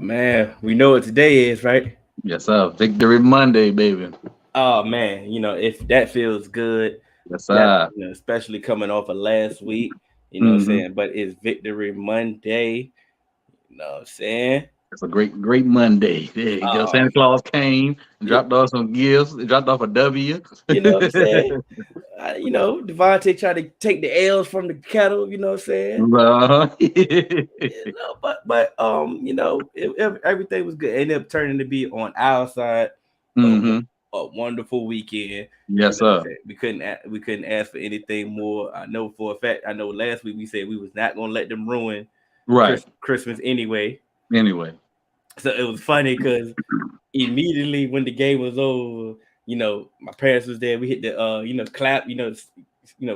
Man, we know what today is, right? Yes, sir. Victory Monday, baby. Oh man, if that feels good, Yes, that sir. especially coming off of last week, what I'm Mm-hmm. saying. But it's Victory Monday, what I'm saying. It's a great Monday. There you go. Oh, Santa Claus came and you, dropped off some gifts. He dropped off a W. you know what I'm saying. Devontae tried to take the L's from the kettle. You know what I'm saying. Uh-huh. Everything was good. It ended up turning to be on our side a, Mm-hmm. a wonderful weekend. Yes, sir. We couldn't ask for anything more. I know for a fact. I know last week we said we was not gonna let them ruin Right. Christmas anyway. Anyway. So it was funny because immediately when the game was over, my parents was there. We hit the clap,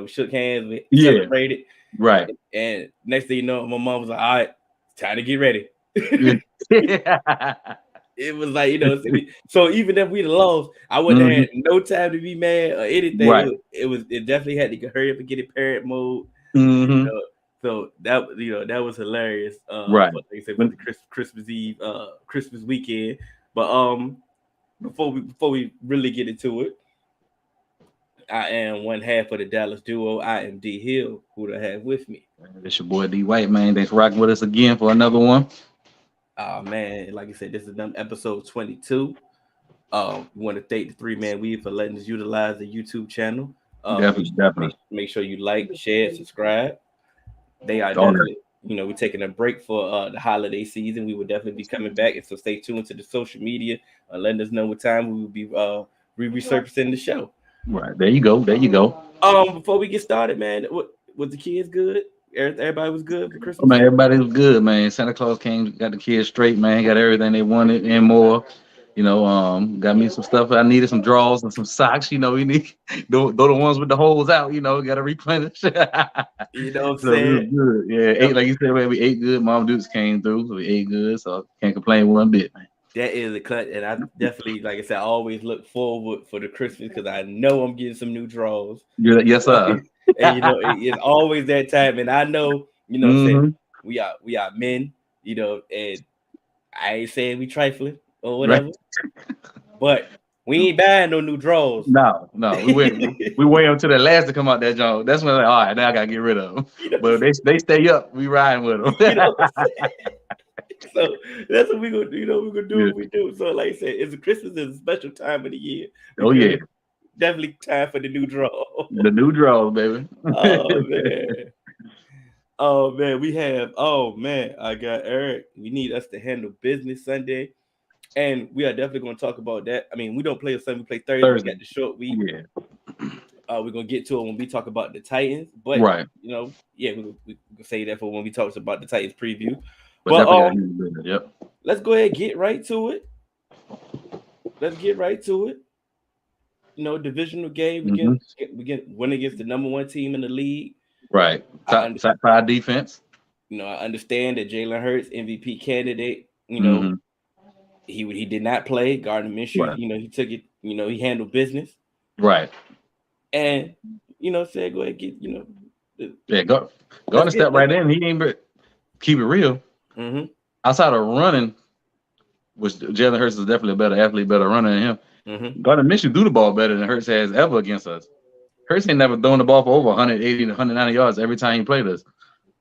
shook hands, we Yeah. celebrated, Right. and next thing you know, my mom was like, "All right, time to get ready." Yeah. It was like, so even if we'd lost, I wouldn't have Hmm. had no time to be mad or anything. Right. It definitely had to hurry up and get in parent mode. You Hmm. know, so that was hilarious. Right. For, like I said, for When, the Christmas Eve, Christmas weekend. But before we really get into it, I am one half of the Dallas duo. I am D Hill, who I have with me. it's your boy D White, man. Thanks for rocking with us again for another one. Man, like I said, this is episode 22. We want to thank the Three Man Weave for letting us utilize the YouTube channel. Make, Definitely, definitely. make sure you like, share, subscribe. They are All right. definitely, we're taking a break for the holiday season. We will definitely be coming back, and so stay tuned to the social media, letting us know what time we will be resurfacing the show. Right. There you go. There you go. Before we get started, man, was the kids good? Everybody was good for Oh, Christmas. man, everybody was good, man. Santa Claus came, got the kids straight, man. Got everything they wanted and more. Got me some stuff I needed, some drawers and some socks. We need the ones with the holes out. Got to replenish. So it You know what I'm was saying? good. Yeah, ate Yep. like you said, man. We ate good. Mom Dukes came through, so we ate good. So can't complain one bit, man. That is a cut, and I definitely, like I said, I always look forward for the Christmas because I know I'm getting some new draws. Yes, sir. And it's always that time, and I know, what I'm saying, Hmm. we are men, and I ain't saying we trifling or Right. whatever, but we ain't buying no new draws. No, no, we wait until the last to come out that joint. That's when like, all right, now I gotta get rid of them. you know, But they stay up, we riding with you them. know what I'm saying? So that's what we're gonna do. We're gonna do Yeah. what we do. So, like I said, it's a Christmas is a special time of the year Oh yeah, because definitely time for the new draw. the new draws, baby. Oh man. Oh man, we have. Oh man, I got Eric. We need us to handle business Sunday, and we are definitely going to talk about that. I mean, we don't play on Sunday; we play Thursday. We Thursday. got the short week. Yeah, We're gonna get to it when we talk about the Titans, but right. yeah, we can say that for when we talk about the Titans preview. But But definitely got new business. Yep. let's go ahead and get right to it. Let's get right to it. Divisional game. Hmm. We get win against the number one team in the league. Right. I Top under, top five defense. I understand that Jalen Hurts MVP candidate. Hmm. He did not play. Gardner Minshew, Right. he took it. He handled business, Right. and said go ahead and get Yeah. Go on let's and get step let's right in. He ain't keep it real. mm-hmm, Outside of running, which Jalen Hurts is definitely a better athlete, better runner than him. mm-hmm. Gardner Minshew do the ball better than Hurts has ever against us. Hurts ain't never thrown the ball for over 180 to 190 yards every time he played us.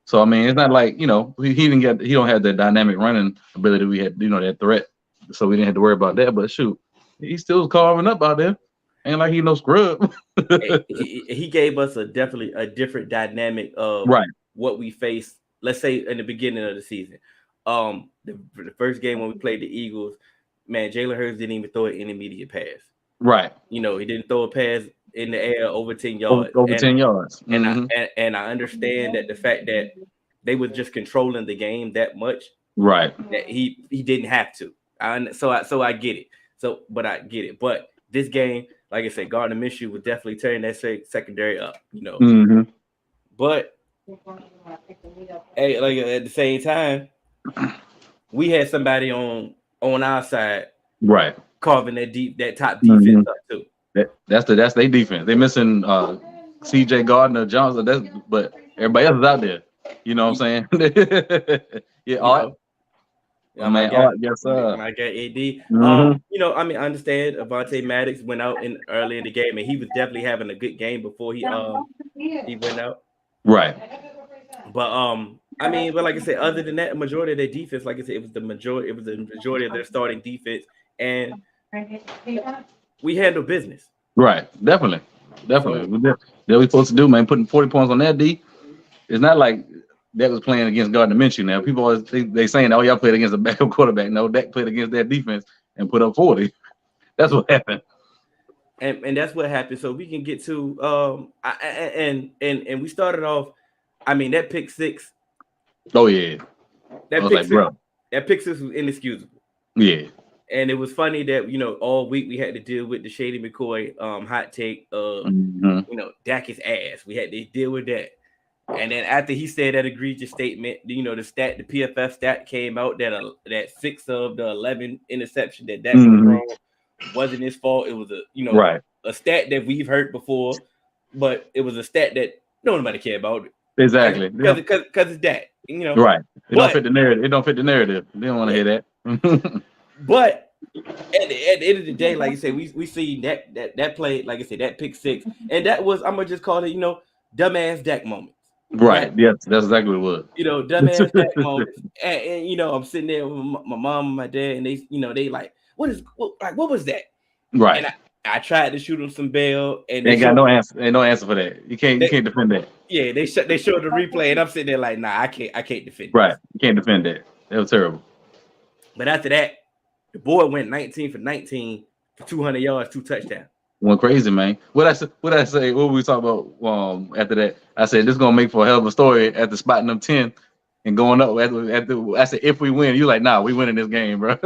So I mean, it's not like he don't have the dynamic running ability we had, that threat. So we didn't have to worry about that. But shoot, he's still carving up out there. Ain't like he no scrub. He gave us definitely a different dynamic of Right, what we faced. Let's say in the beginning of the season, the first game when we played the Eagles, man, Jalen Hurts didn't even throw an intermediate pass. right. He didn't throw a pass in the air over 10 Over, yards. over 10 yards. And I Hmm. and I understand that the fact that they were just controlling the game that much Right. that he didn't have to. So I get it. But I get it. But this game, like I said, Gardner Minshew was definitely tearing that secondary up. Hmm. But hey, like at the same time, we had somebody on our side Right. carving that top Hmm. defense up too. That's their defense. They missing C.J. Gardner Johnson. But everybody else is out there. You know what I'm saying? Yeah. You know, I man. got Oh, yes, sir. I got AD. Mm-hmm. I understand Avante Maddox went out in early in the game, and he was definitely having a good game before he went out. Right, But but like I said, other than that, majority of their defense, like I said, it was the majority of their starting defense, and we handle business. right. Definitely, definitely. So That we supposed to do, man. Putting 40 points on that D. It's not like Dak was playing against Gardner Minshew. Now people always they saying, "Oh, y'all played against a backup quarterback." No, Dak played against that defense and put up 40. That's what happened. and that's what happened. So we can get to and we started off. I mean Oh yeah, I that was pick like, six bro, that pick six was inexcusable. yeah. And it was funny that all week we had to deal with the Shady McCoy hot take of Mm-hmm. Dak is ass. We had to deal with that. And then after he said that egregious statement, the PFF stat came out that 6 of the 11 interception that Dak was Mm-hmm. thrown wasn't his fault. It was Right, a stat that we've heard before, but it was a stat that nobody care about exactly. Yeah. because it's Dak, Right. It don't fit But the narrative. It don't fit the narrative. They don't want to yeah, hear that. but at the end of the day, like you said, we see that play, like I said, that pick six, and that was I'm gonna just call it dumbass Dak moments. Right. Yes, that's exactly what Dumbass Dak it was. moments, and I'm sitting there with my mom and my dad, and they like, what was that? And Right. I tried to shoot them some bail, and they Ain't got showed no answer. Ain't no answer for that. You they can't defend that. yeah they showed the replay, and I'm sitting there like, nah, I can't defend Right. this. You can't defend that. That was terrible. But after that, the boy went 19 for 19 for 200 yards, 2 touchdowns. Went crazy, man. What I say? What we talk about after that? I said this is gonna make for a hell of a story at the spot number 10 and going up I said if we win, you like, nah, we winning this game, bro.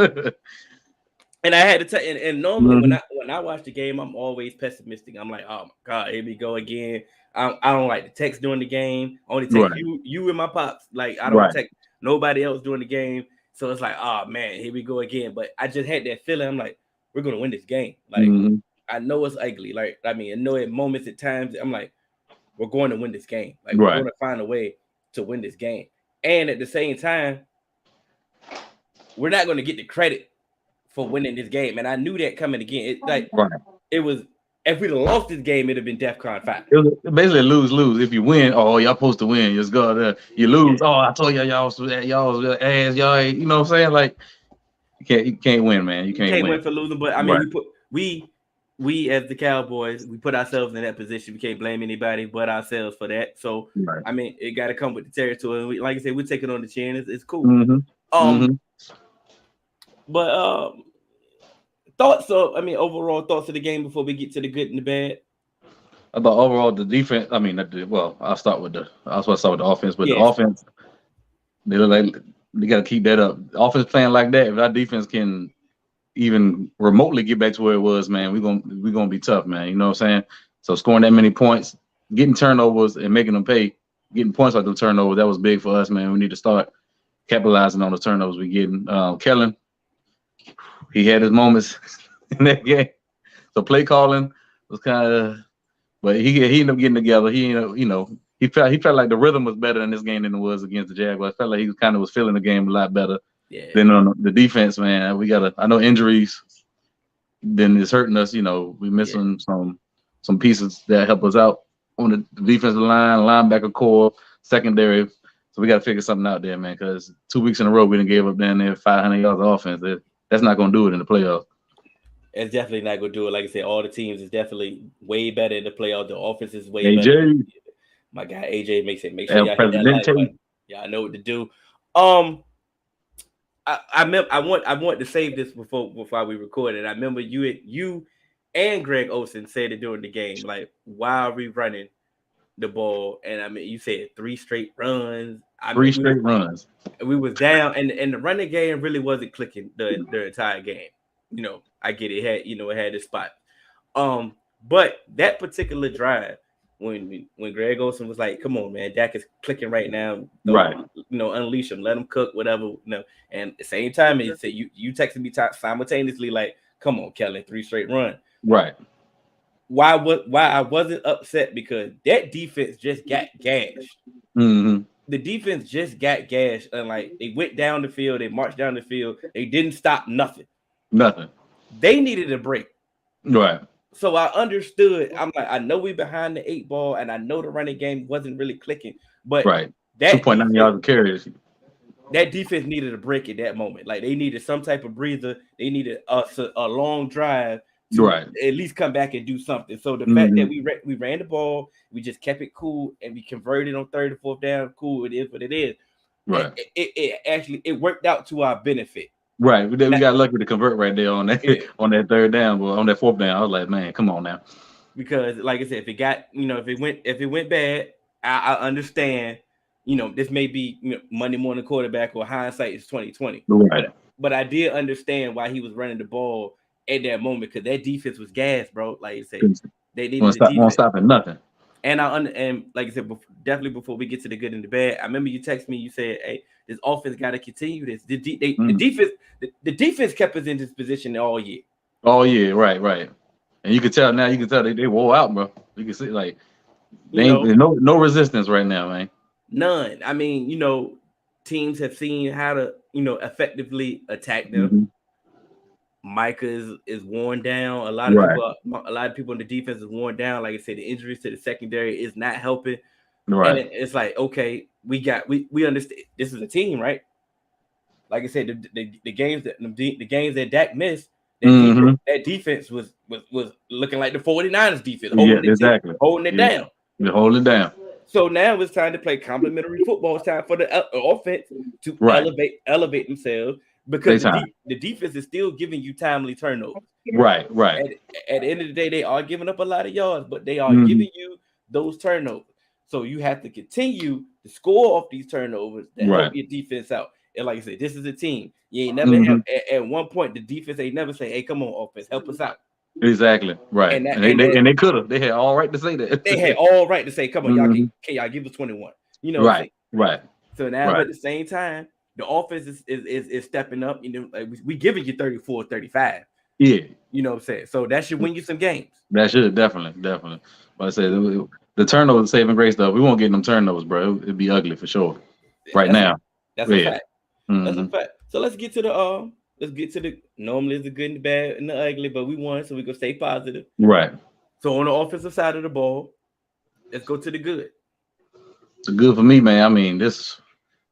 And I had to tell, and normally Mm-hmm. when I watch the game, I'm always pessimistic. I'm like, oh my god, here we go again. I don't like to text during the game. I only text Right. you and my pops. Like I don't Right. text nobody else during the game. So it's like, oh man, here we go again. But I just had that feeling. I'm like, we're gonna win this game. Like Mm-hmm. I know it's ugly. Like I know at moments at times I'm like, we're going to win this game. Like we're Right. going to find a way to win this game. And at the same time, we're not going to get the credit for winning this game. And I knew that coming again. Right. It was if we'd have lost this game, it'd have been DEFCON 5. It was basically lose. If you win, oh, y'all supposed to win. Just go there. You lose. Yeah. Oh, I told y'all was ass. Y'all ain't, you know what I'm saying? Like you can't win, man. You You can't can't win. win for losing, but I mean, Right. we as the Cowboys, we put ourselves in that position. We can't blame anybody but ourselves for that. So Right. I mean, it got to come with the territory. And like I said, we're taking on the chin. It's cool. Mm-hmm. Um, Mm-hmm. but overall thoughts of the game before we get to the good and the bad. About overall the defense. I mean, I'll start with I was supposed to start with the offense, but the Yes, offense, they look like they got to keep that up. The offense playing like that. If our defense can even remotely get back to where it was, man, we're gonna be tough, man. You know what I'm saying? So scoring that many points, getting turnovers and making them pay, getting points like the turnovers, that was big for us, man. We need to start capitalizing on the turnovers we're getting. Kellen, he had his moments in that game. So play calling was kind of, but he ended up getting together. He felt like the rhythm was better in this game than it was against the Jaguars. I felt like he was feeling the game a lot better. yeah, Then on the defense, man, I know injuries then it's hurting us. We missing some pieces that help us out on the defensive line, linebacker core, secondary. So we got to figure something out there, man. Because 2 weeks in a row we didn't give up down there 500 yards of offense. That's not going to do it in the playoffs. it's definitely not going to do it. Like I said, all the teams is definitely way better in the playoffs. The offense is way better. AJ, My guy AJ make sure y'all hit that Presidente. like button. Y'all know what to do. I want to save this before we record it. I remember you and Greg Olsen said it during the game. Like, why are we running the ball? And I mean, you said 3 straight runs. Three straight runs. We was down, and the running game really wasn't clicking the entire game. I get it. It had its spot. But that particular drive, when Greg Olsen was like, "Come on, man, Dak is clicking right now. Right. Unleash him, let him cook, whatever." And at the same time, he said, "You texted me simultaneously, like, come on, Kelly, 3 straight run." Right. Why I wasn't upset because that defense just got gashed. Mm-hmm. the defense just got gashed, and like they went down the field, they marched down the field, they didn't stop nothing. Nothing. They needed a break. Right. So I understood. I'm like, I know we behind the 8 ball, and I know the running game wasn't really clicking, but Right. that 2.9 defense, yards of carries. that defense needed a break at that moment. Like they needed some type of breather. They needed a long drive to Right. at least come back and do something. So the fact that Mm-hmm. we ran the ball, we just kept it cool, and we converted on third and fourth down. Cool, it is what it is. Right. It actually it worked out to our benefit. Right. We Not, got lucky to convert right there on that yeah, on that third down, but on that fourth down, I was like, man, come on now. because like I said, if it got if it went bad, I understand. This may be Monday morning quarterback or hindsight is 2020, Right. but I did understand why he was running the ball at that moment because that defense was gas, bro. Like you say, they needed the Won't defense. stop at nothing. And and like I said, definitely before we get to the good and the bad, I remember you text me. You said, "Hey, this offense got to continue this." The defense, the defense kept us in this position all year. Oh yeah, right. And you can tell now. You can tell they wore out, bro. You can see like they ain't there's no resistance right now, man. None. I mean, teams have seen how to effectively attack them. Mm-hmm. Micah is worn down. A lot Right. of people in the defense is worn down. Like I said, the injuries to the secondary is not helping. Right. And it's like, okay, we understand this is a team, right? Like I said, the games that Dak missed, Mm-hmm. that defense was looking like the 49ers defense, Yeah, exactly. holding it Yeah. down. You hold it down. So now it's time to play complementary football. It's time for the offense to Right. elevate themselves because Time. the defense is still giving you timely turnovers. Right. At the end of the day, they are giving up a lot of yards, but they are Mm-hmm. giving you those turnovers. So you have to continue to score off these turnovers to help your defense out. And like I said, this is a team. You ain't never have at one point the defense ain't never say, "Hey, come on, offense, help us out." Exactly. Right. And they could have. They had all right to say that. they had all right to say, "Come on, y'all Mm-hmm. can y'all give us 21?" Right. Right. So now, but at the same time, the offense is stepping up. Like we giving you 34, 35. Yeah. You know what I'm saying? So that should win you some games. That should definitely. But I said the turnover saving grace though. We won't get them turnovers, bro. It'd be ugly for sure. Now. That's a fact. That's a fact. So let's get to the normally it's the good and the bad and the ugly, but we won, so we can stay positive. Right. So on the offensive side of the ball, let's go to the good. The good for me, man. I mean, this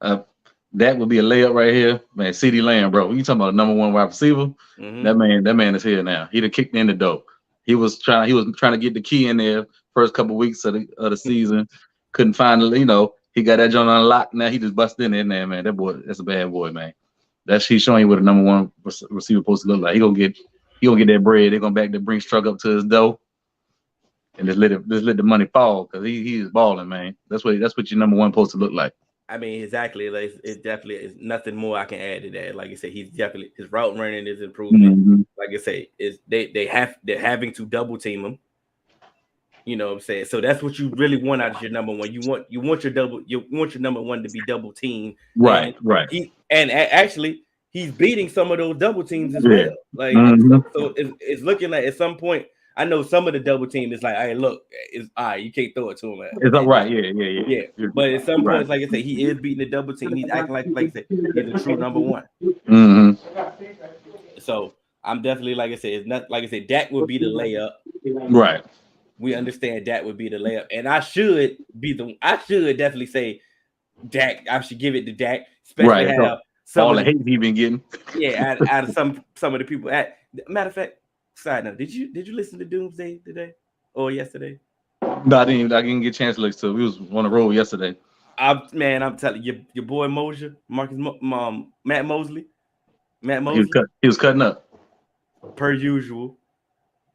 that would be a layup right here, man. CeeDee Lamb, bro. You talking about number one wide receiver? Mm-hmm. That man is here now. He'd have kicked in the dope. He was trying to get the key in there first couple of weeks of the season. Couldn't find it. He got that joint unlocked. Now he just busted in there, man. That boy, that's a bad boy, man. He's showing you what a number one receiver supposed to look like. He gonna get that bread. They're gonna back the Brinks truck up to his door, and just let the money fall because he is balling, man. That's what your number one supposed to look like. I mean, exactly. Like, it definitely is nothing more I can add to that. Like I said, his route running is improving. Mm-hmm. Like I say, they're having to double team him. You know what I'm saying? So that's what you really want out of your number one. You want your number one to be double teamed. Right. Actually he's beating some of those double teams as well. Like so it's looking like at some point. I know some of the double team is like, hey, look, it's all right, you can't throw it to him. It's right, yeah. But at some points, like I said, he is beating the double team. He's acting like I said, he's a true number one. Mm-hmm. So I'm definitely, like I said, it's not like I said, Dak would be the layup. Right. We understand Dak would be the layup, and I should definitely say Dak. I should give it to Dak, especially have all the hate he been getting. Yeah, out of some of the people. Matter of fact, side note, did you listen to Doomsday today or yesterday? No, I didn't get a chance to listen to it. We was on the road yesterday. I'm telling you, your boy Mosier, Matt Mosley. He was cutting up. Per usual.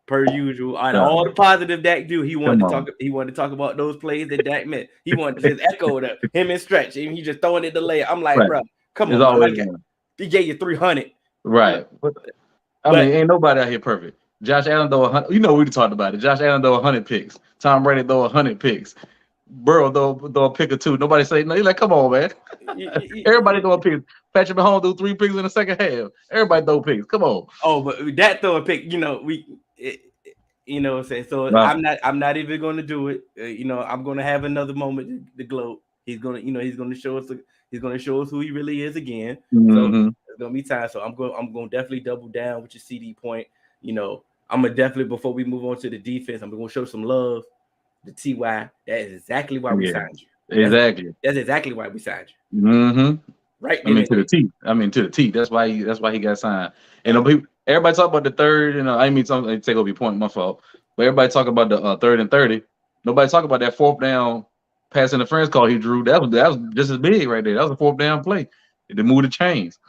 All the positive Dak do, he wanted to talk about those plays that Dak meant. He wanted to just echo it, him and Stretch, and he just throwing it the layup. I'm like, bro, come on, he gave you 300. Right. I mean, ain't nobody out here perfect. Josh Allen throw 100. We talked about it. Josh Allen throw 100 picks. Tom Brady throw 100 picks. Burrow throw a pick or two. Nobody say no. He's like, come on, man. Everybody throw a pick. Patrick Mahomes threw 3 picks in the second half. Everybody throw picks. Come on. Oh, but that throw a pick, what I'm saying. So I'm not even going to do it. I'm going to have another moment to gloat. he's gonna show us who he really is again. So Mm-hmm. it's gonna be time. So I'm gonna definitely double down with your CD point. I'm gonna definitely, before we move on to the defense, I'm gonna show some love to Ty. That is exactly why we Yeah, signed you. exactly. That's exactly why we signed you. Mm-hmm. Right I then mean and to the there. T. I mean to the T. That's why he got signed. And Right. everybody talk about the third. I didn't mean something take over your point. My fault. But everybody talk about the third and 30. Nobody talk about that fourth down pass interference call he drew. That was just as big right there. That was a fourth down play. To move the chains.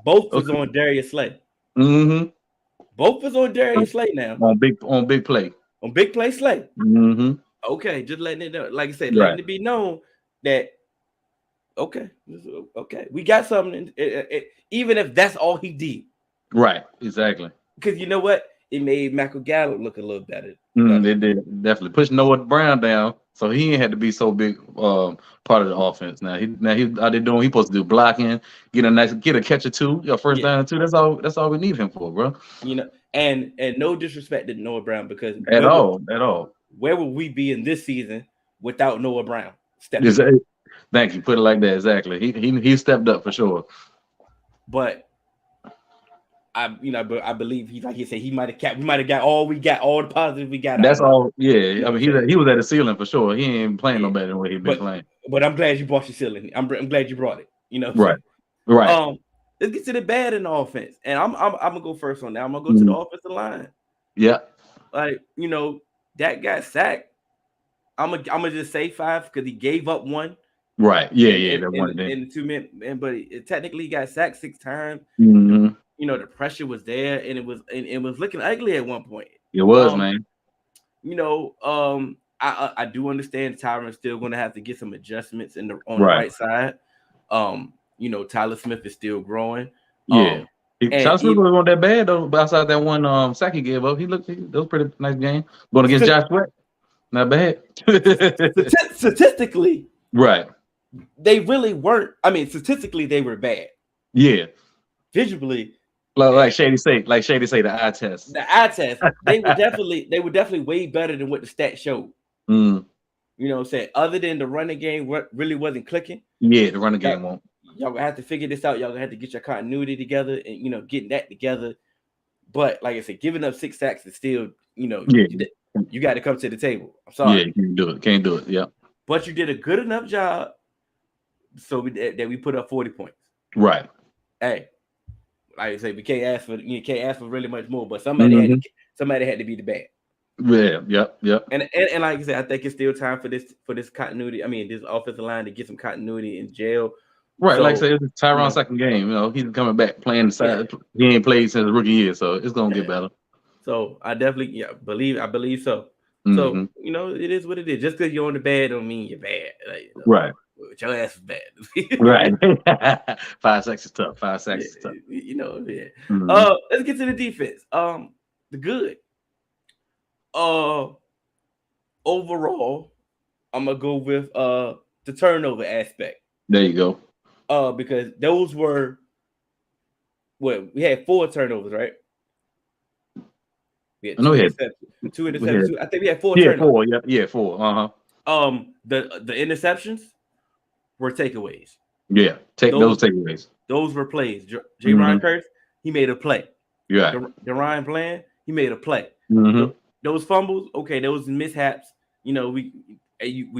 Both was Okay. on Darius Slay. Mm-hmm. Both was on Darius Slay now. On big play. On big play Slay. Mm-hmm. Okay, just letting it know. Like I said, Right. letting it be known that okay, we got something. Even if that's all he did, Right. Exactly. because you know what, it made Michael Gallup look a little better. They did definitely push Noah Brown down, so he ain't had to be so big part of the offense. He out there doing he supposed to do blocking, get a catch or two, your first down or two. That's all we need him for, bro. And no disrespect to Noah Brown, because At all. where would we be in this season without Noah Brown stepping Just, up? thank you. Put it like that. Exactly. He stepped up for sure. But I believe he, like he said, we might have got all the positives we got. That's all. You Yeah. know I mean, he was at the ceiling for sure. He ain't playing no better than what he been but playing. but I'm glad you brought your ceiling. I'm glad you brought it. Right. Right. Let's get to the bad in the offense, and I'm gonna go first on that. I'm gonna go to the offensive line. Yeah. Like that got sacked. I'm gonna just say 5 because he gave up one. Right. Yeah. That one in the 2 minutes, but technically he got sacked 6 times. Mm-hmm. The pressure was there, and it was looking ugly at one point. It was, man. I do understand Tyron's still going to have to get some adjustments on the right side. Tyler Smith is still growing. Yeah. Tyler Smith wasn't that bad though. But outside that one sack he gave up, that was a pretty nice game. Going against Josh Sweat, not bad. Statistically, right. They really weren't. I mean, statistically, they were bad. Yeah. Visually, like Shady say, the eye test. The eye test, they were definitely way better than what the stats showed. Mm. You know what I'm saying? Other than the running game, what really wasn't clicking. Yeah, the running game won't. Y'all gonna have to figure this out. Y'all gonna have to get your continuity together and getting that together. But like I said, giving up 6 sacks is still, you got to come to the table. I'm sorry. Yeah, you can't do it. Yeah. But you did a good enough job so that we put up 40 points. Right. Hey, like I say, we can't ask for really much more. But somebody had to be the bad. Yeah. Yep. And like I said, I think it's still time for this continuity. I mean, this offensive line to get some continuity in jail. Right, so, like I said, it's Tyron's second game. He's coming back playing the side. He ain't played since rookie year, so it's gonna get better. So I definitely believe so. So it is what it is. Just because you're on the bad don't mean you're bad. Right. Your ass is bad. Right. 5 sacks is tough. 5 sacks is tough. Yeah. Let's get to the defense. The good. Overall, I'm gonna go with the turnover aspect. There you go. Because those were we had 4 turnovers, right? We had 2 interceptions. I think we had 4 turnovers. 4. Yeah, 4. Uh-huh. The interceptions were takeaways. Yeah, those takeaways. Those were plays. J. Ryan Curse, he made a play. Yeah. DeRyan Bland, he made a play. Mm-hmm. Those fumbles, okay, those mishaps. We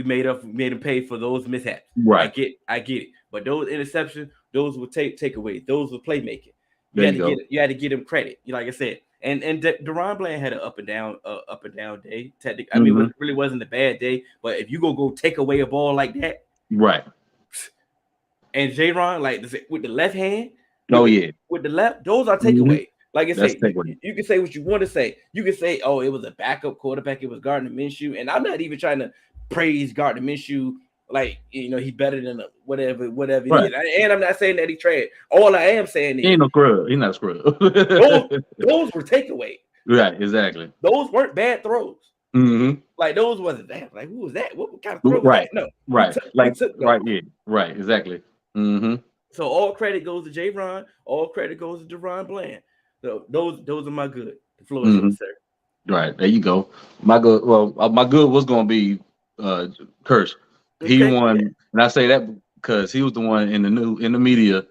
made him pay for those mishaps. Right. I get it. But those interceptions, those were takeaways. Those were playmaking. You had to get him credit. Like I said, and DeRyan Bland had an up and down day. Technically, I mean, it really wasn't a bad day. But if you go take away a ball like that, right? And J-Ron, like with the left hand, with the left, those are takeaways. Like I say, you can say what you want to say. You can say, "Oh, it was a backup quarterback. It was Gardner Minshew," and I'm not even trying to praise Gardner Minshew. Like he's better than whatever right. He is. And I'm not saying that he trash. All I am saying is he ain't no scrub. He's not a scrub. those were takeaways. Right, exactly. Those weren't bad throws. Mm-hmm. Like those wasn't that. Like who was that? What kind of throw? Right. Was that? No. Right. Right. Yeah. Right. Exactly. Mm-hmm. So all credit goes to J-Ron. All credit goes to DeRon Bland. So those are my good. The floor is yours, sir. Right. There you go. My good. Well, my good was going to be Kirsch. He Okay. Yeah. won, and I say that because he was the one in the media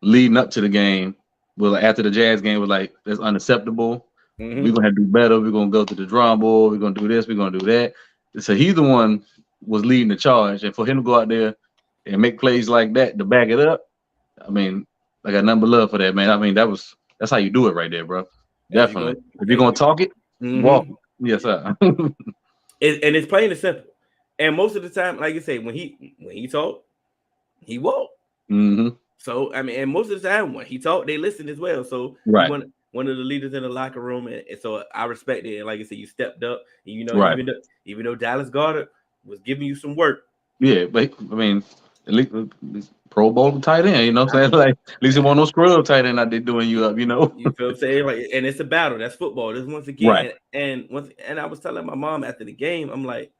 leading up to the game. Well, after the Jazz game was like, that's unacceptable. We're Mm-hmm. gonna have to do better. We're gonna go to the drawing board. We're gonna do this. We're gonna do that. So he's the one was leading the charge, and for him to go out there and make plays like that to back it up, I mean, I got nothing but love for that, man. I mean, that's how you do it right there, bro. As you Definitely. go. If you're gonna talk it, walk Mm-hmm. it. Yes, sir. And it's plain and simple. And most of the time, like you say, when he talk, he walk. hmm So I mean, and most of the time when he talk, they listen as well. So you Right. one of the leaders in the locker room, and so I respect it. And like I said, you stepped up, and Right. even though Dallas Goddard was giving you some work, Yeah, but I mean, at least Pro Bowl tight end, you know what I I'm saying? mean, Like, at least it won't no scrub tight end out there doing you up, you know? you feel what I'm saying? Like, and it's a battle. That's football. This once Right. again, and I was telling my mom after the game, I'm like,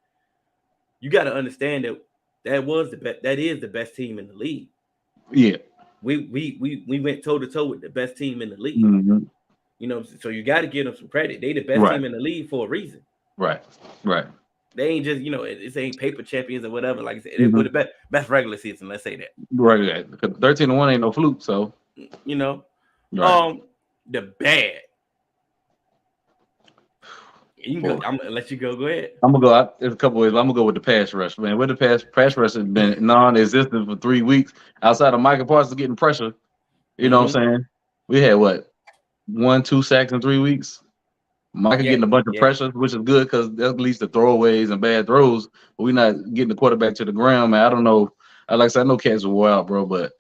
you got to understand that that is the best team in the league. Yeah. We went toe to toe with the best team in the league. hmm So you got to give them some credit. They the best Right. team in the league for a reason. Right. Right. They ain't just it ain't paper champions or whatever. Like I said, it hmm was the best regular season. Let's say that. Right. Right. Because 13-1 ain't no fluke, so You know, right. the bad. You can Boy. go. I'm gonna let you go. Go ahead. I'm gonna go out. There's a couple ways. I'm gonna go with the pass rush, man. Where the pass rush has been non-existent for 3 weeks. Outside of Michael Parsons getting pressure, you know what Mm-hmm. I'm saying? We had what 1-2 sacks in 3 weeks. Micah Yeah, getting a bunch of yeah. pressure, which is good because that leads to throwaways and bad throws. But we're not getting the quarterback to the ground, man. I don't know. Like I said, I know cats were wild, bro, but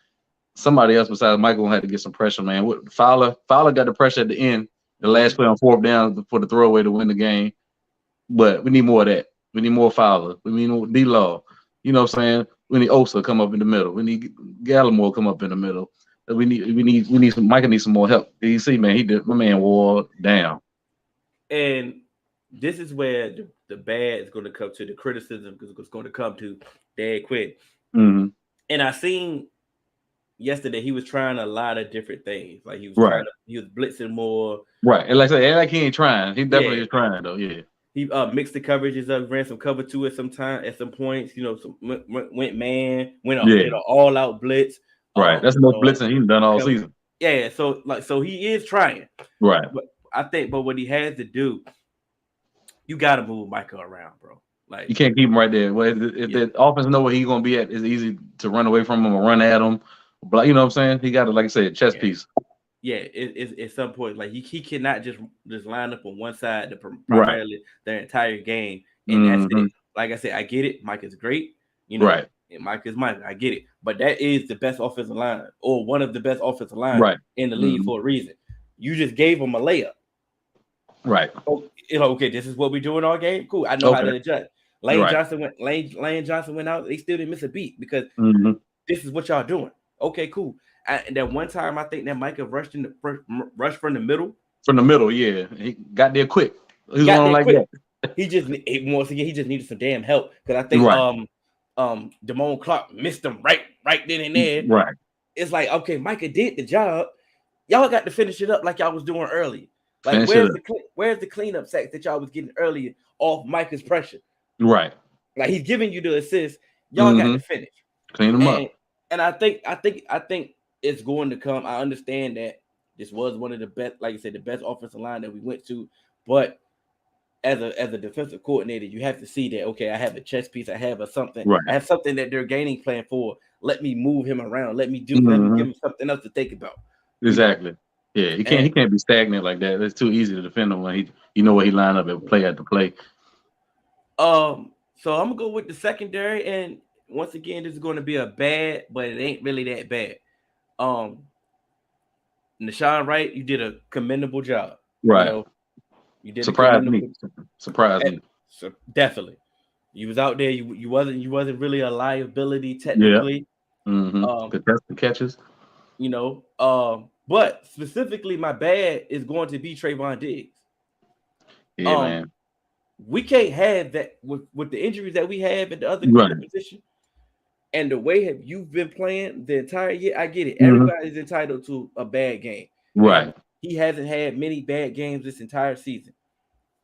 somebody else besides Michael had to get some pressure, man. Fowler got the pressure at the end, the last Mm-hmm. play on fourth down for the throwaway to win the game. But we need more of that. We need more Fowler. We need more D-Law. You know what I'm saying? We need Osa come up in the middle. We need Gallimore come up in the middle. We need some Micah needs some more help. You see, man, he did my man wore down. And this is where the bad is going to come to the criticism because it's going to come to Dan Quinn. hmm And I seen yesterday he was trying a lot of different things. Like Right. he was blitzing more. Right. And like I said, like he ain't trying. He definitely Yeah, is trying though. Yeah. he mixed the coverages up, ran some cover two at some points. Went man, Yeah. did an all out blitz. Right. That's the most blitzing he's done all season. Yeah, so he is trying. Right. But I think, but what he has to do, you got to move Michael around, bro. Like You can't keep him right there. Well, if the offense know where he's gonna be at, it's easy to run away from him or run at him. But you know what I'm saying? He got to, like I said, chess piece. yeah, it's at some point like he cannot just line up on one side Right. primarily their entire game, and that's hmm it. Like I said, I get it. Mike is great, Right. and Mike is Mike. I get it, but that is the best offensive line or one of the best offensive lines Right. in the league for a reason. You just gave him a layup. Right. Oh, okay, this is what we do in our game. Cool, I know how to adjust. Lane Johnson went out. They still didn't miss a beat because this is what y'all doing. Okay, cool. And that one time, I think that Micah rushed from the middle. From the middle, yeah. He got there quick. He's Got one there like quick. that. He just needed some damn help because I think Damone Clark missed him right then and there. Right. It's like, okay, Micah did the job. Y'all got to finish it up like y'all was doing earlier. Like where's the cleanup sacks that y'all was getting earlier off Micah's pressure? Right. Like he's giving you the assist. Y'all got to finish. Clean them up. And I think it's going to come. I understand that this was one of the best, like I said, the best offensive line that we went to. But as a defensive coordinator, you have to see that, okay, I have a chess piece, I have something, right. I have something that they're gaining plan for. Let me move him around. Let me give him something else to think about. Exactly. Yeah, he can't be stagnant like that. It's too easy to defend him when you know where he line up and play after play. So I'm gonna go with the secondary, and once again, this is going to be a bad, but it ain't really that bad. Nashawn Wright, you did a commendable job. Right. You did Surprised me. So definitely. You was out there, you wasn't really a liability technically. Yeah. Contested catches. But specifically my bad is going to be Trayvon Diggs. Yeah, man. We can't have that with the injuries that we have at the other position. And the way you've been playing the entire year, I get it. Everybody's entitled to a bad game. Right. He hasn't had many bad games this entire season.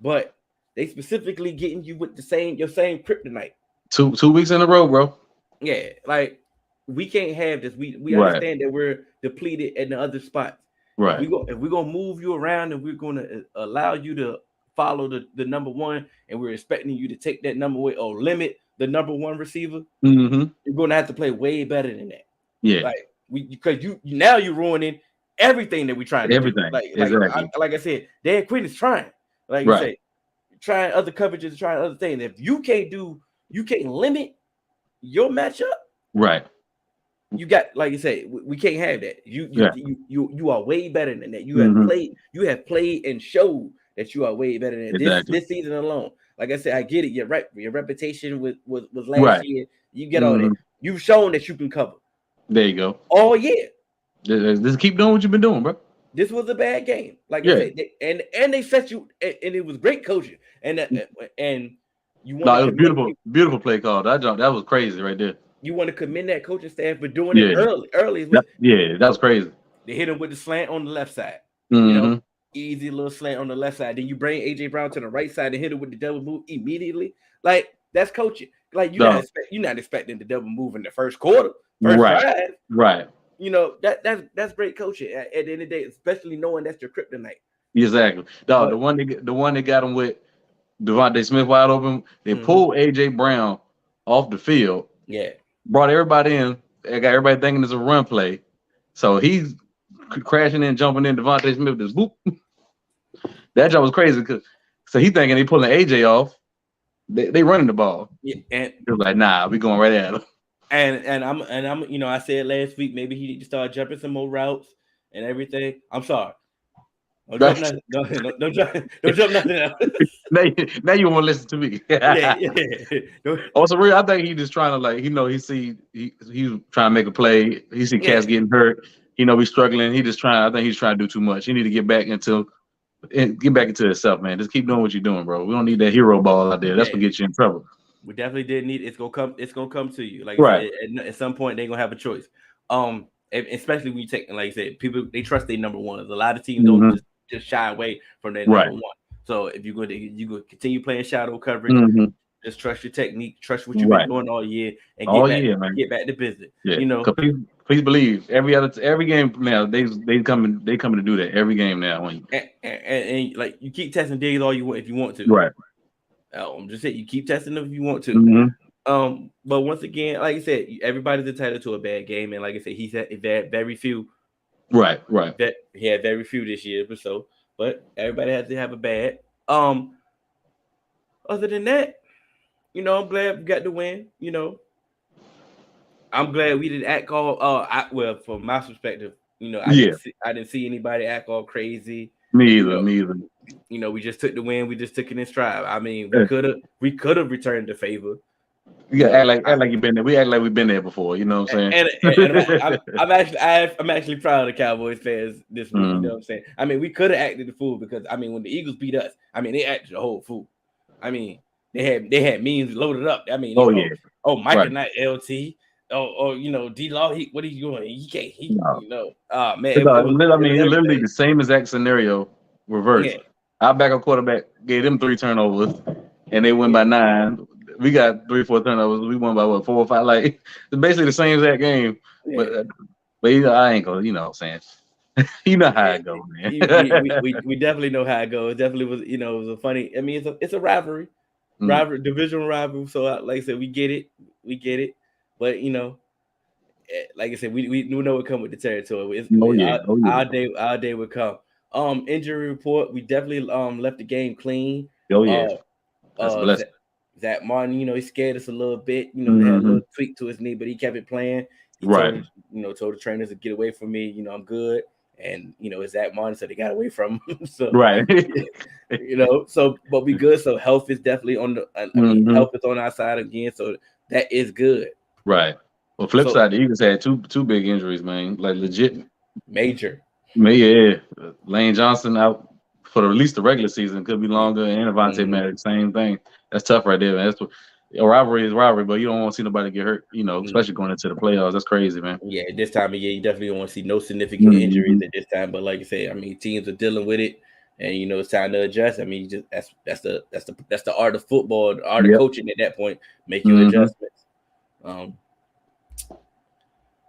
But they specifically getting you with your same kryptonite. Two weeks in a row, bro. Yeah, like we can't have this. We Right, understand that we're depleted in the other spots. right. If we're gonna move you around and we're gonna allow you to follow the number one, and we're expecting you to take that number away or limit the number one receiver, Mm-hmm. you're gonna have to play way better than that. Yeah, Like because now you're ruining everything that we're trying to do. everything. Exactly. Like I said, Dan Quinn is trying. Like you Right, say, trying other coverages, trying other things. If you can't limit your matchup, right. you got like you say, we can't have that. Yeah. You are way better than that. Mm-hmm. You have played and showed that you are way better than that. Exactly. This season alone. Like I said, I get it. Your reputation was last Right. year. You get all that. Mm-hmm. You've shown that you can cover There you go. all year. Just keep doing what you've been doing, bro. This was a bad game. Like I Yeah. said, and they set you, and it was great coaching, and you want No, to it was commend beautiful, beautiful play call. That was crazy right there. you want to commend that coaching staff for doing it Yeah. early. Early is That, what yeah, that was crazy. they hit him with the slant on the left side. You know, Mm-hmm. easy little slant on the left side. Then you bring AJ Brown to the right side and hit him with the double move immediately. Like that's coaching. Like No. you're not expecting the double move in the first quarter, first Right. drive. Right. You know that's great coaching at the end of the day, especially knowing that's your kryptonite. Exactly. Dog, But the one that got him with Devontae Smith wide open, they pulled AJ Brown off the field, yeah, brought everybody in, and got everybody thinking it's a run play. So he's crashing in, jumping in. Devontae Smith just whoop. That job was crazy because so he thinking they pulling AJ off. They running the ball. yeah, and He was like, nah, we going right at him. I'm you know I said last week maybe he need to start jumping some more routes and everything. I'm sorry. Don't jump nothing. Don't jump nothing else. now you want to listen to me. yeah. Also, real, I think he just trying to like he's trying to make a play. He see cats getting hurt. He's struggling. He just trying. I think he's trying to do too much. He need to get back into himself, man. Just keep doing what you're doing, bro. We don't need that hero ball out there. That's what gets you in trouble. We definitely did need it's gonna come to you. Like right. I said, at some point they're gonna have a choice. Especially when you take, like I said, people they trust their number one. A lot of teams don't just shy away from their number one. So if you're going to continue playing shadow coverage, just trust your technique, trust what you've been doing all year, and get back to business. Yeah. Please believe every game now they coming to do that every game now. And like you keep testing Diggs all you want if you want to. Right. I'm just saying you keep testing them if you want to. But once again, like I said, everybody's entitled to a bad game, and like I said, he's had very few. Right. That he had very few this year, but everybody has to have a bad. Other than that, I'm glad we got the win. I'm glad we didn't act all. From my perspective, I didn't see anybody act all crazy. Me either. We just took the win. We just took it in stride. I mean, we could have returned the favor. Act like you've been there. We act like we've been there before. You know what I'm saying? And I'm actually proud of the Cowboys fans this week. You know what I'm saying? I mean, we could have acted the fool because when the Eagles beat us, they acted the whole fool. They had memes loaded up. Mike Knight, LT. D-Law, what are you doing? He can't. Oh man. It's literally the same exact scenario reversed. Yeah. Our backup quarterback gave them 3 turnovers, and they win by 9. We got 3 or 4 turnovers. We won by 4 or 5. Like it's basically the same exact game. Yeah. But I ain't gonna. You know what I'm saying? You know how it goes, man. we definitely know how it goes. It definitely was. It was a funny. It's a rivalry, divisional rivalry. So like I said, we get it. But like I said, we know what come with the territory. Our day would come. Injury report. We definitely left the game clean. Oh yeah. That's a blessing. Zach Martin, he scared us a little bit. He had a little tweak to his knee, but he kept it playing. He told the trainers to get away from me. I'm good. And it's Zach Martin, so they got away from him. So right. But we good. So health is definitely on the health is on our side again. So that is good. Right. Well, flip side, the Eagles had two big injuries, man. Like legit major. Yeah. Lane Johnson out for at least the regular season, could be longer, and Avonte Maddox, same thing. That's tough right there, man. That's what a rivalry is rivalry, but you don't want to see nobody get hurt, especially going into the playoffs. That's crazy, man. Yeah, this time of year, you definitely don't want to see no significant injuries at this time. But like I say, teams are dealing with it. and it's time to adjust. I mean, just that's the art of football, the art of Yep. coaching. At that point, make your Mm-hmm. adjustments. Um,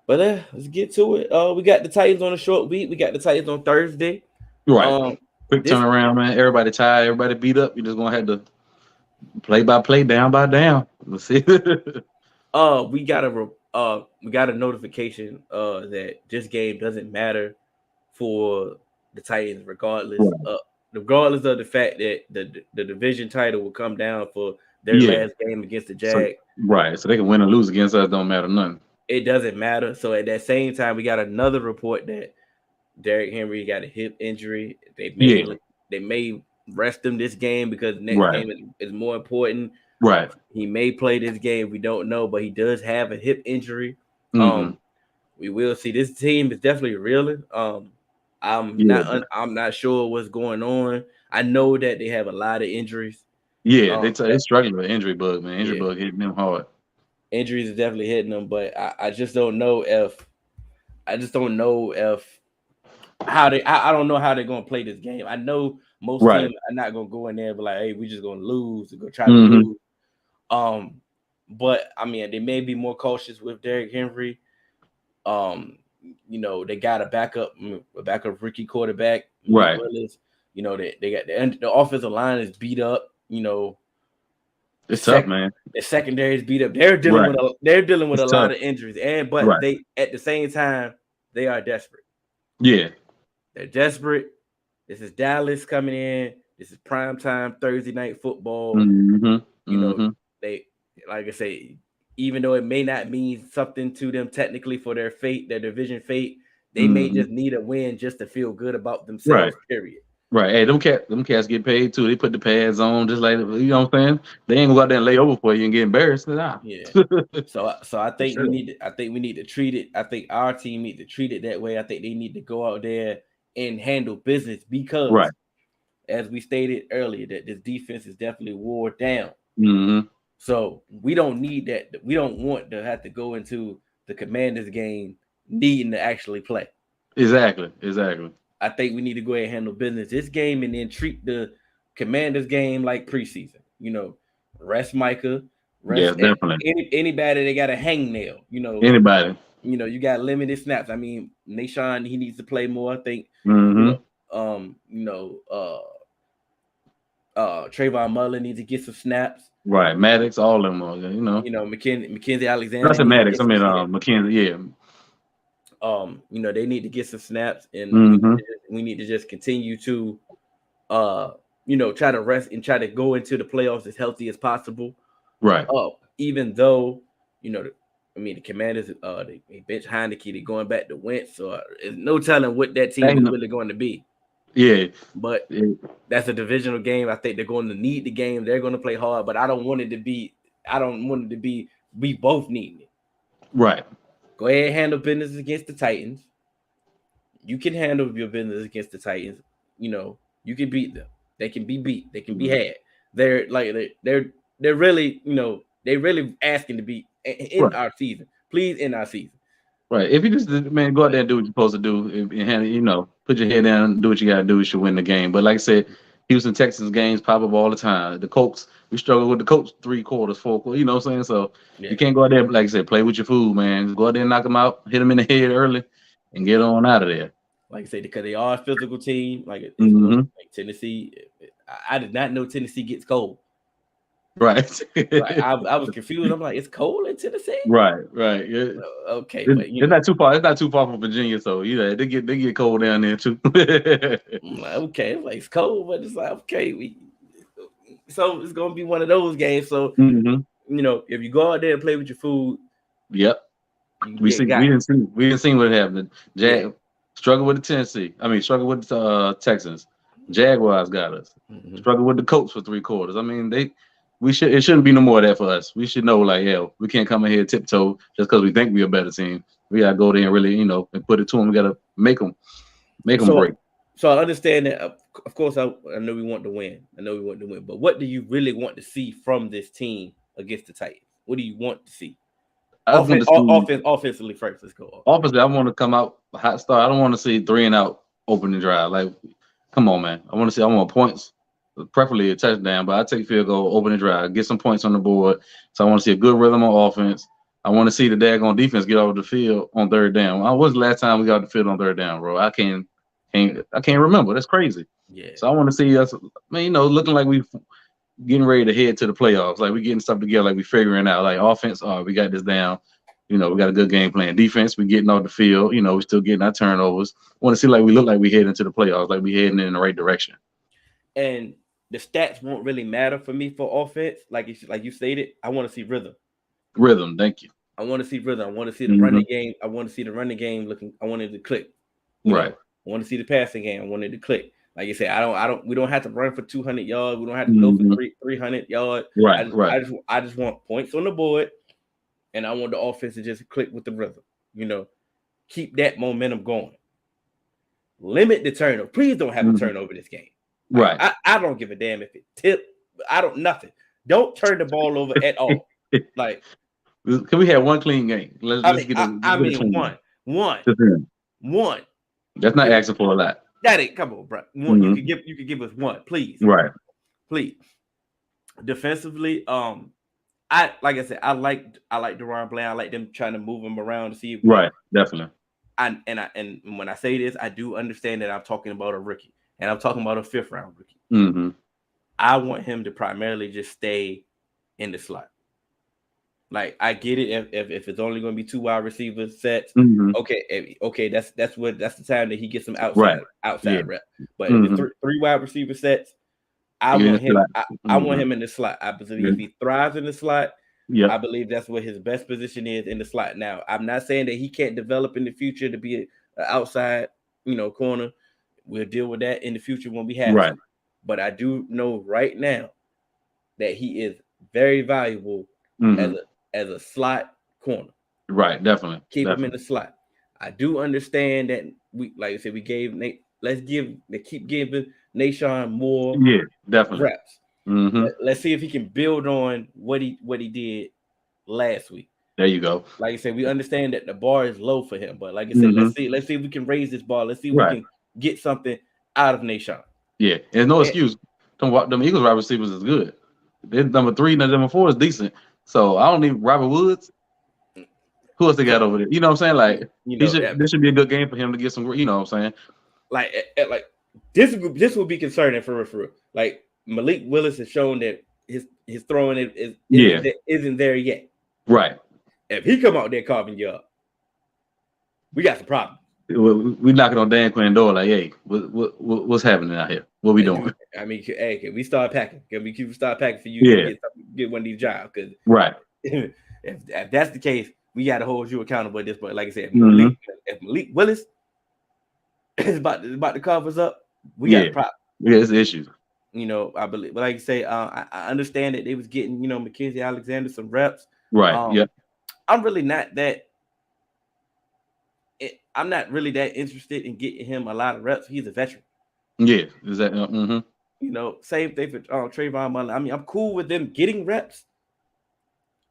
but let's get to it. We got the Titans on a short week. We got the Titans on Thursday. Right. Um, Quick this turnaround, man. Everybody tired. Everybody beat up. You just gonna have to play by play, down by down. Let's see. we got a notification that this game doesn't matter for the Titans, Right. regardless of the fact that the division title will come down for their Yeah. last game against the So Jag. right. So they can win or lose against us. Don't matter nothing. It doesn't matter. So at that same time, we got another report that Derrick Henry got a hip injury. Yeah. They may rest him this game because the next Right. game is more important. Right. He may play this game. We don't know, but he does have a hip injury. Mm-hmm. We will see. This team is definitely reeling. Yeah. I'm not sure what's going on. I know that they have a lot of injuries. Yeah. Um, They struggling with injury bug, man. Injury yeah, bug hitting them hard. injuries is definitely hitting them, but I just don't know if I just don't know if how they I don't know how they're gonna play this game. I know most Right. teams are not gonna go in there and be like, hey, we're just gonna lose and go try to Mm-hmm. lose. Um, but I mean, they may be more cautious with Derrick Henry. Um, they got a backup rookie quarterback, Malik Right. Willis. They got the offensive line is beat up. The It's tough, sec man. the secondary is beat up. Right. They're dealing with It's a lot tough. of injuries, but Right. they at the same time they are desperate. Yeah. They're desperate. This is Dallas coming in. This is prime time Thursday night football. Mm-hmm. You know, Mm-hmm. they like I say, even though it may not mean something to them technically for their fate, their division fate, they may Mm-hmm. just need a win just to feel good about Right. themselves. Period. Right. Hey, them cats get paid too. They put the pads on just like you know what I'm saying. They ain't gonna go out there and lay over for you and get embarrassed. Nah. Yeah. For So I think sure. I think we need to treat it. I think our team need to treat it that way. I think they need to go out there and handle business because, Right. as we stated earlier, that this defense is definitely wore down. Mm-hmm. So we don't need that. We don't want to have to go into the Commanders game needing to actually play. Exactly. Exactly. I think we need to go ahead and handle business this game and then treat the Commanders game like preseason. Rest Micah, Yes, rest definitely. anybody that got a hangnail. Anybody. You got limited snaps. I mean, Nashawn, he needs to play more. I think you Mm-hmm. know, um, you know, Trayvon Mullen needs to get some snaps. Right. Maddox, all of them are, you know. Mackenzie Alexander That's a needs to Maddox. get I some mean snaps. McKenzie, yeah. They need to get some snaps, and Mm-hmm. we need to just continue to, try to rest and try to go into the playoffs as healthy as possible. Right. Even though, the Commanders, they bench Heineke, they're going back to Wentz, so there's no telling what that team Ain't is no- really going to be. yeah. But Yeah. that's a divisional game. I think they're going to need the game. They're going to play hard, but I don't want it to be. I don't want it to be. We both need it. Right. Go ahead and handle business against the Titans. You can handle your business against the Titans. You can beat them. They can be beat. They can be had. They're like they're really they really asking to be in Right. our season. Please in our season. Right. If you just man go out there and do what you're supposed to do, and put your head down, do what you gotta do, you should win the game. But like I said, Houston Texans games pop up all the time. The Colts, we struggle with the Colts 3 quarters, 4 quarters. You know what I'm saying? So Yeah. you can't go out there, like I said, play with your food, man. Just go out there and knock them out, hit them in the head early, and get on out of there. Like I said, because they are a physical team. Like Mm-hmm. like Tennessee. I did not know Tennessee gets cold. Right. Like I was confused. I'm like, it's cold in Tennessee. Right. Right. Yeah. Okay, but It's not too far. It's not too far from Virginia, so yeah, they get cold down there too. I'm like, okay, it's like it's cold, but it's like okay, so it's gonna be one of those games. So Mm-hmm. if you go out there and play with your food, Yep. you We get see. got. We didn't see what happened. Yeah. Struggle with the Tennessee. I mean, struggle with the Texans. Jaguars got us. Mm-hmm. Struggle with the Colts for 3 quarters. I mean, it shouldn't be no more of that for us. We should know, like, yeah, we can't come in here tiptoe just because we think we're a better team. We gotta go there and really, and put it to them. We gotta make them break. So I understand that. Of course, I know we want to win. But what do you really want to see from this team against the Titans? What do you want to see? I just want to see Offensively first. Let's go. offensively. I want to come out hot start. I don't want to see 3 and out opening drive. Like Come on, man. I want points, preferably a touchdown, but I take field goal, open the drive, get some points on the board. So I want to see a good rhythm on offense. I want to see the daggone defense get off the field on third down. When was the last time we got off the field on third down, bro? I can't remember. That's crazy. Yeah. So I want to see us, man, looking like we getting ready to head to the playoffs. Like we getting stuff together, like we figuring out. Like offense, we got this down. We got a good game plan. Defense, we getting off the field. We still getting our turnovers. Want to see like we look like we head into the playoffs, like we heading in the right direction. And the stats won't really matter for me for offense. Like you stated, I want to see rhythm. Rhythm, thank you. I want to see rhythm. I want to see the running game. I want to see the running game looking. I want it to click. Right. I want to see the passing game. I want it to click. Like you said, we don't have to run for 200 yards. We don't have to go for 300 yards. Right. I just want points on the board, and I want the offense to just click with the rhythm. Keep that momentum going. Limit the turnover. Please don't have a turnover this game. Right. I don't give a damn if it tip. Nothing. Don't turn the ball over at all. Like, can we have one clean game? Let's get one. That's not asking for a lot. That ain't, come on, bro. One, you could give us one, please. Right. Please. Defensively, I like Deron Bland. I like them trying to move him around to see if definitely. And when I say this, I do understand that I'm talking about a rookie, and I'm talking about a 5th round rookie. I want him to primarily just stay in the slot. Like, I get it if it's only going to be 2 wide receiver sets. Okay, that's the time that he gets some outside rep. But if it's 3 wide receiver sets, I want him in the slot. I believe he thrives in the slot. I believe that's what his best position is, in the slot. Now, I'm not saying that he can't develop in the future to be an outside, corner. We'll deal with that in the future when we have to. But I do know right now that he is very valuable as a slot corner. Right, definitely. Keep him in the slot. I do understand that like I said, we gave Nate. Keep giving Nashawn more reps. Let's see if he can build on what he did last week. There you go. Like I said, we understand that the bar is low for him, but like I said, let's see if we can raise this bar. Let's see if we can get something out of Nashawn. Yeah, there's no excuse. Them Eagles wide receivers is good. Their number 3 and number 4 is decent. So I don't need Robert Woods. Who else they got over there? You know what I'm saying? Like, this should be a good game for him to get some. You know what I'm saying? Like this would be concerning for real. Like, Malik Willis has shown that his throwing isn't there yet. Right. If he come out there carving you up, we got some problems. We knocking on Dan Quinn door like, hey, what's happening out here? What we doing? I mean, hey, can we start packing? Can we start packing for you to get one of these jobs? Because if that's the case, we got to hold you accountable at this point. Like I said, if Malik Willis is about to carve us up, we got a problem. Yeah, it's issues. I believe, but like you say, I understand that they was getting, Mackenzie Alexander some reps. Right. I'm really not that. I'm not really that interested in getting him a lot of reps. He's a veteran. Yeah, is that? Same thing for Trayvon Mullen. I mean, I'm cool with them getting reps.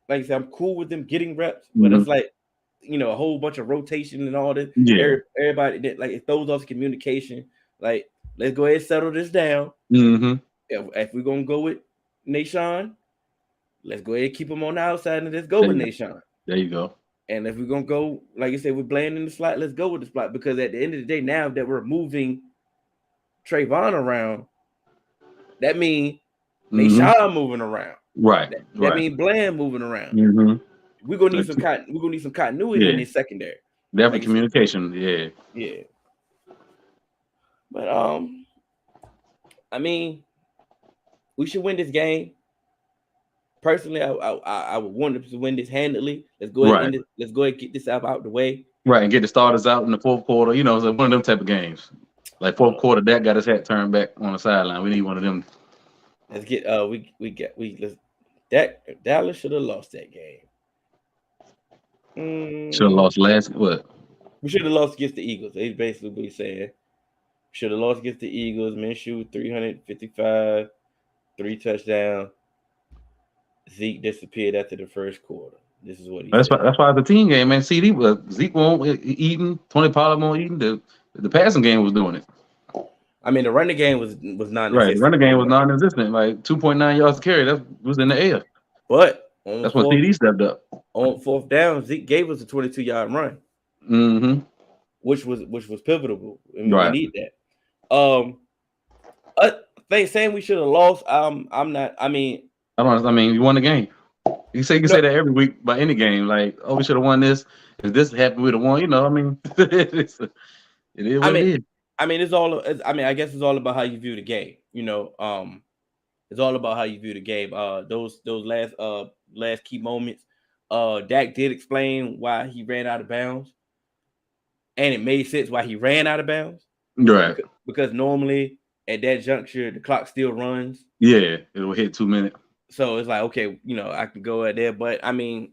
Like I said, I'm cool with them getting reps, but it's like, a whole bunch of rotation and all this. Yeah. Everybody that, like, it throws off communication. Like, let's go ahead and settle this down. If we're gonna go with Nashawn, let's go ahead and keep him on the outside and let's go with Nashawn. There you go. And if we're gonna go, like I said, we're Bland in the slot, let's go with the slot, because at the end of the day, now that we're moving Trayvon around, that means Nashawn moving around. Right. That means Bland moving around. We're gonna need some continuity in this secondary. Definitely communication. Yeah. But I mean, we should win this game. Personally, I would want us to win this handily. Let's go ahead and get this out the way. Right, and get the starters out in the fourth quarter. It's one of them type of games. Like fourth quarter, Dak got his hat turned back on the sideline. We need one of them. Let's get Dallas should have lost that game. Should have lost last what? We should have lost against the Eagles. They basically be saying should have lost against the Eagles. Minshew 355, 3 touchdowns. Zeke disappeared after the first quarter. This is what he said. That's why the team game, man. CD, Zeke won't eating. Tony Pollard won't eating. The passing game was doing it. I mean, the running game was Right, the non-existent running pretty game was much. non-existent. Like 2.9 yards to carry. That was in the air. But That's when CD stepped up. on fourth down, Zeke gave us a 22-yard run, Mm-hmm. which was pivotal. I mean, we Right. need that. I think saying we should have lost. I'm not. I mean, I mean, you won the game. You can no. say that every week by any game. Like, oh, we should have won this. If this happened, we'd have won. You know, I mean, it is I what it mean, is. I mean, I guess it's all about how you view the game. It's all about how you view the game. Those last key moments. Dak did explain why he ran out of bounds, and it made sense why he ran out of bounds. Right. Because normally at that juncture the clock still runs. Yeah, it'll hit 2 minutes. So it's like, okay, I can go at there, but I mean,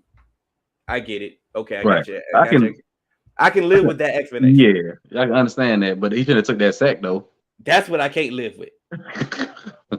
I get it. Okay, I Right. got you. I can. I can live with that explanation. Yeah, I can understand that, but he should have took that sack though. That's what I can't live with.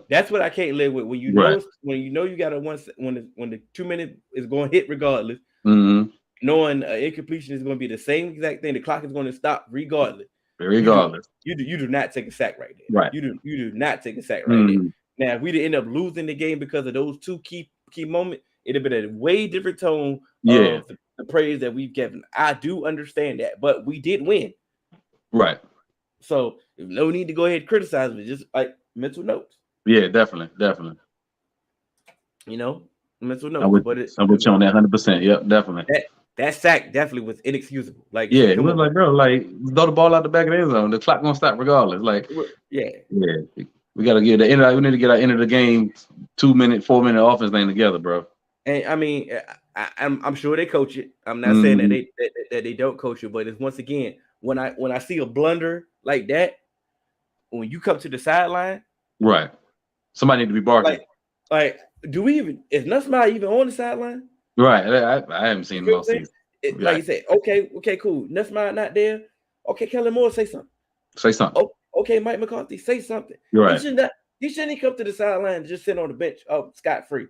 That's what I can't live with. When Right. you got a when the 2 minute is going to hit regardless, Mm-hmm. knowing incompletion is going to be the same exact thing. The clock is going to stop regardless. Regardless. You do not take a sack right there. Right. You do not take a sack right there. Now, if we'd end up losing the game because of those two key moments, it'd have been a way different tone of the praise that we've given. I do understand that, but we did win. Right. So no need to go ahead and criticize me. Just like mental notes. Yeah, definitely. Mental notes. I'm with you on that 100%. Yep, definitely. That sack definitely was inexcusable. Like, yeah, it was like, bro, like throw the ball out the back of the end zone. The clock gonna stop regardless. Like, yeah. We gotta get the end. We need to get our end of the game 2 minute, 4 minute offense thing together, bro. And I mean, I'm sure they coach it. I'm not saying that they don't coach it, but it's once again when I see a blunder like that, when you come to the sideline, right? Somebody need to be barking. Like, do we even is Nussmeier even on the sideline? Right. I haven't seen him all season. Like you said, okay, cool. Nussmeier not there. Okay, Kellen Moore, say something. Oh, okay, Mike McCarthy, say something. Right. He shouldn't come to the sideline and just sit on the bench, scot free.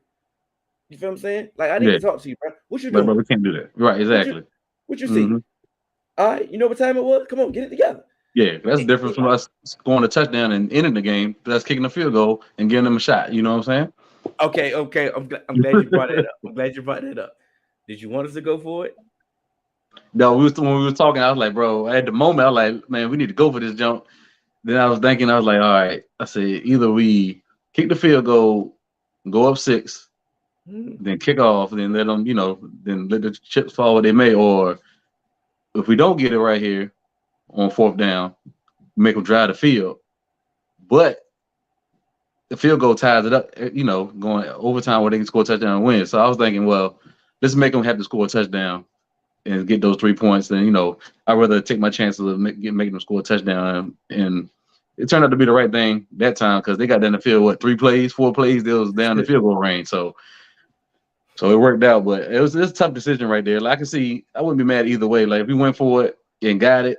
You feel what I'm saying? Like, I need to talk to you, bro. What you doing? But we can't do that. Right, exactly. What you see? All right, you know what time it was? Come on, get it together. Yeah, that's different from us scoring a touchdown and ending the game. That's kicking a field goal and giving them a shot. You know what I'm saying? Okay. I'm glad you brought that up. Did you want us to go for it? No, when we were talking, I was like, bro, at the moment, I was like, man, we need to go for this jump. Then I was thinking, I was like, all right. I said, either we kick the field goal, go up 6, then kick off, then let them, then let the chips fall where they may, or if we don't get it right here on 4th down, make them drive the field. But the field goal ties it up, going overtime where they can score a touchdown and win. So I was thinking, well, let's make them have to score a touchdown and get those 3 points. Then, I'd rather take my chances of making them score a touchdown. And it turned out to be the right thing that time because they got down the field, 4 plays, they was down the field goal range. So it worked out, but it was a tough decision right there. Like, I can see, I wouldn't be mad either way. Like, if we went for it and got it,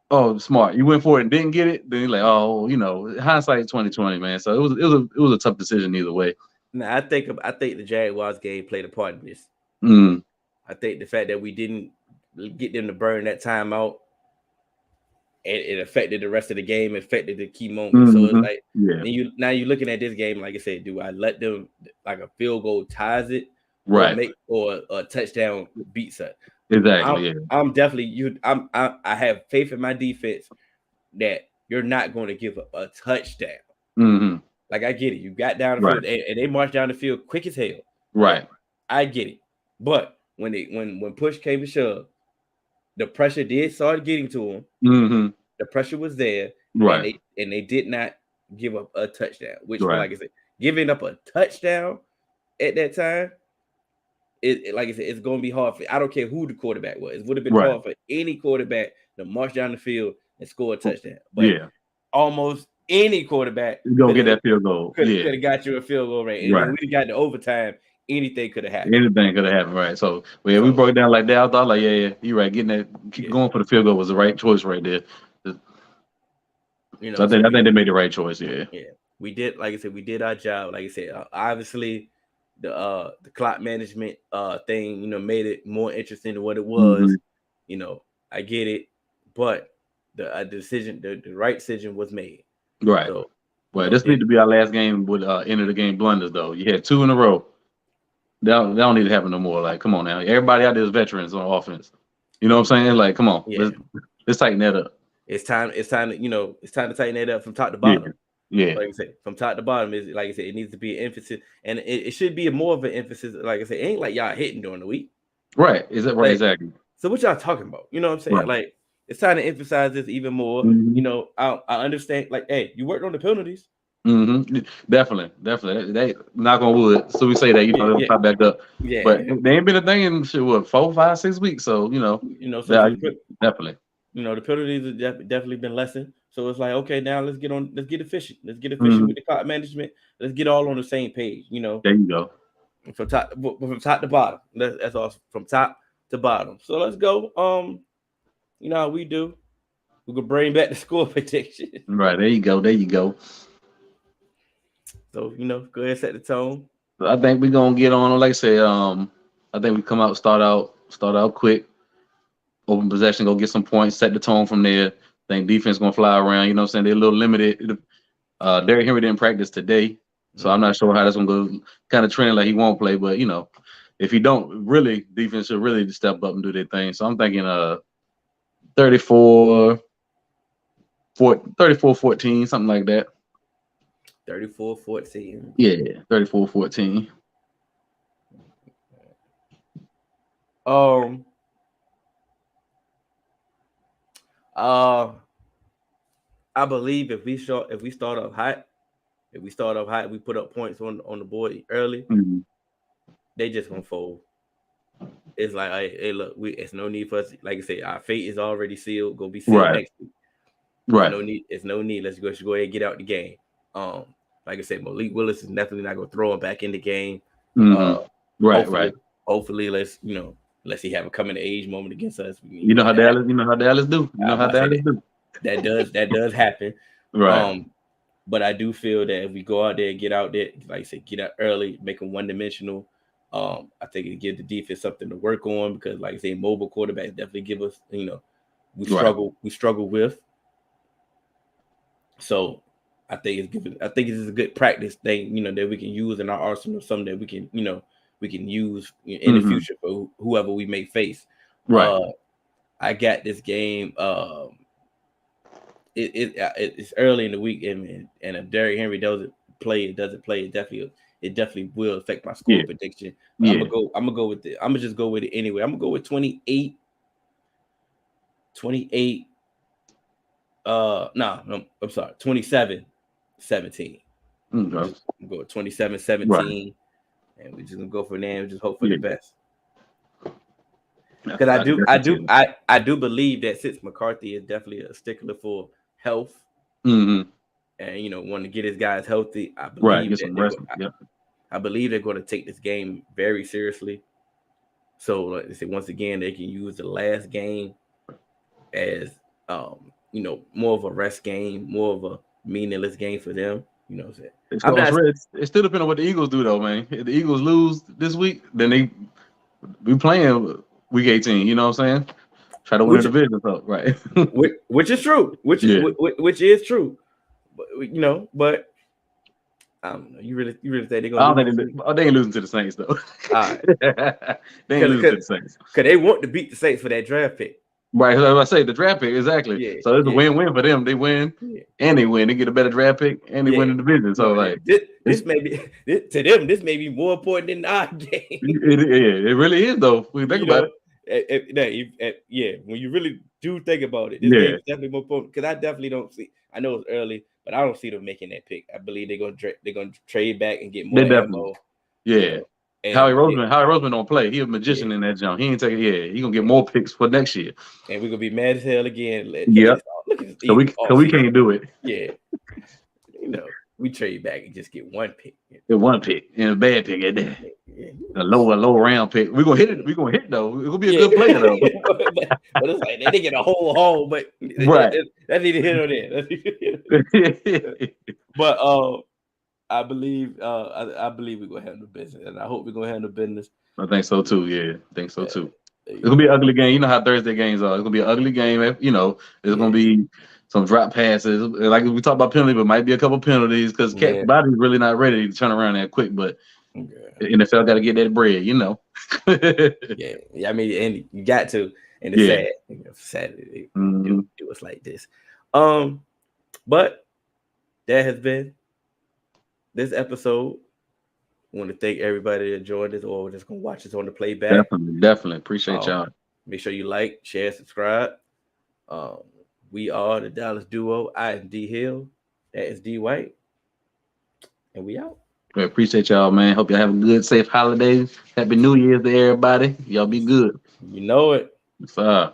oh, smart. You went for it and didn't get it, then you're like, oh, hindsight 2020, man. So it was a tough decision either way. Now, I think the Jaguars game played a part in this. I think the fact that we didn't get them to burn that time out, it affected the rest of the game, affected the key moments. So it's like, now you're looking at this game, like I said, do I let them, like a field goal ties it, right, or a touchdown beats it? Exactly. I'm definitely I have faith in my defense that you're not going to give up a touchdown. Like, I get it. You got down the field and they marched down the field quick as hell. Right. I get it. But when push came to shove, the pressure did start getting to them. The pressure was there, right? And they did not give up a touchdown. Which, like I said, giving up a touchdown at that time, like I said, it's going to be hard for. I don't care who the quarterback was. It would have been hard for any quarterback to march down the field and score a touchdown. But almost any quarterback gonna get that field goal. Could have got you a field goal rate, and then we got to overtime. Anything could have happened. Anything could have happened, right? So we broke it down like that. I thought, like, yeah, you're right. Getting that, going for the field goal was the right choice right there. So I think they made the right choice. Yeah, we did. Like I said, we did our job. Like I said, obviously the clock management thing, made it more interesting than what it was. I get it, but the decision, the right decision was made. Right. So Well, this need to be our last game with end of the game blunders, though. You had 2 in a row. They don't need to happen no more. Like, come on now. Everybody out there is veterans on offense. You know what I'm saying? Like, come on. Yeah. Let's tighten that up. It's time to it's time to tighten that up from top to Yeah. bottom. Yeah. Like I said, from top to bottom is like I said, it needs to be an emphasis, and it should be more of an emphasis. Like I said, it ain't like y'all hitting during the week. Right. Is that right? Like, Exactly. so what y'all talking about? You know what I'm saying? Right. Like, it's time to emphasize this even more. Mhm. You know, I understand. Like, hey, you worked on the penalties. Definitely. They knock on wood. So we say that, they'll pop back up. Yeah. But they ain't been a thing in shit, what, 4, 5, 6 weeks. So, So definitely. the penalties have definitely been lessened. So it's like, okay, now let's get efficient. Let's get efficient with the clock management. Let's get all on the same page. There you go. From top to bottom. That's all from top to bottom. So let's go. You know how we do. We could bring back the score prediction. Right. There you go. So go ahead, set the tone. So I think we're gonna get on. Like I said, I think we come out, start out quick, open possession, go get some points, set the tone from there. I think defense gonna fly around. You know what I'm saying? They're a little limited. Derrick Henry didn't practice today, so I'm not sure how that's gonna go. Kind of trending like he won't play, but if he don't, really, defense should really step up and do their thing. So I'm thinking 34-14, something like that. 34-14. Yeah, 34-14. I believe if we start off hot, we put up points on the board early, they just gonna fold. It's like, hey, look, it's no need for us. Like I say, our fate is already sealed. Gonna be sealed next week. Right. It's no need. Let's go ahead and get out the game. Like I said, Malik Willis is definitely not gonna throw him back in the game. Hopefully, let's he have a coming to age moment against us. You know how Dallas do. That does happen. Right. But I do feel that if we go out there, get out there, like I said, get out early, make them one-dimensional. I think it gives the defense something to work on because, like I say, mobile quarterbacks definitely give us, we struggle with. So I think it's a good practice thing, that we can use in our arsenal, something that we can use in the future for whoever we may face. Right. I got this game. It's early in the week, and if Derrick Henry doesn't play, it definitely will affect my score prediction. I'm gonna go with it. I'm gonna just go with it anyway. I'm gonna go with 28. No, I'm sorry, 27-17. Okay. I'm going with 27-17, and we're just gonna go for there and just hope for the best. Because I do believe that since McCarthy is definitely a stickler for health, and want to get his guys healthy, I believe I believe they're going to take this game very seriously. So, like I said, once again, they can use the last game as more of a rest game, more of a meaningless game for them. You know what I'm saying? It still depends on what the Eagles do, though, man. If the Eagles lose this week, then we playing week 18. You know what I'm saying? Try to win the division, right? which is true. Which is true. But but I don't know. You really think they're gonna lose? They ain't losing to the Saints though. All right. They ain't losing to the Saints. Because they want to beat the Saints for that draft pick. Right, as I say, the draft pick, exactly. Yeah, so it's a win-win for them. They win and they win. They get a better draft pick and they win the division. So this may be to them, this may be more important than our game. It really is though. When you think about it. When you really do think about it, this game is definitely more important because I definitely don't see. I know it's early, but I don't see them making that pick. I believe they're gonna trade back and get more ammo. Yeah. Howie Roseman don't play. He a magician in that jump. He ain't taking. He gonna get more picks for next year. And we're gonna be mad as hell again. So we can't do it. Yeah. We trade back and just get one pick. Get one pick and a bad pick at that. A low round pick. We're gonna hit it. We're gonna hit though. It's gonna be a good player though. but it's like they get a whole haul, but that need to hit on there. But I believe we're gonna handle business, and I hope we're gonna handle business. I think so too. Yeah, I think so too. There It's you gonna be an go. ugly game. You know how Thursday games are. It's gonna be an ugly game. You know, there's gonna Yeah, be some drop passes. Like we talked about penalty, but might be a couple penalties because Cat's yeah, body's really not ready to turn around that quick. But yeah, the NFL got to get that bread, you know. yeah. Yeah, I mean, and you got to, and it's Yeah. sad. Saturday, Hmm. it was like this. Um, but that has been this episode. I want to thank everybody that joined us or just gonna watch us on the playback. Definitely appreciate Um, y'all. make sure you like, share, subscribe. Um, we are the Dallas Duo. I am D Hill. That is D White, and we out. We appreciate y'all, man. Hope y'all have a good, safe holidays. Happy New Year's to everybody. Y'all be good. You know it. Yes, sir.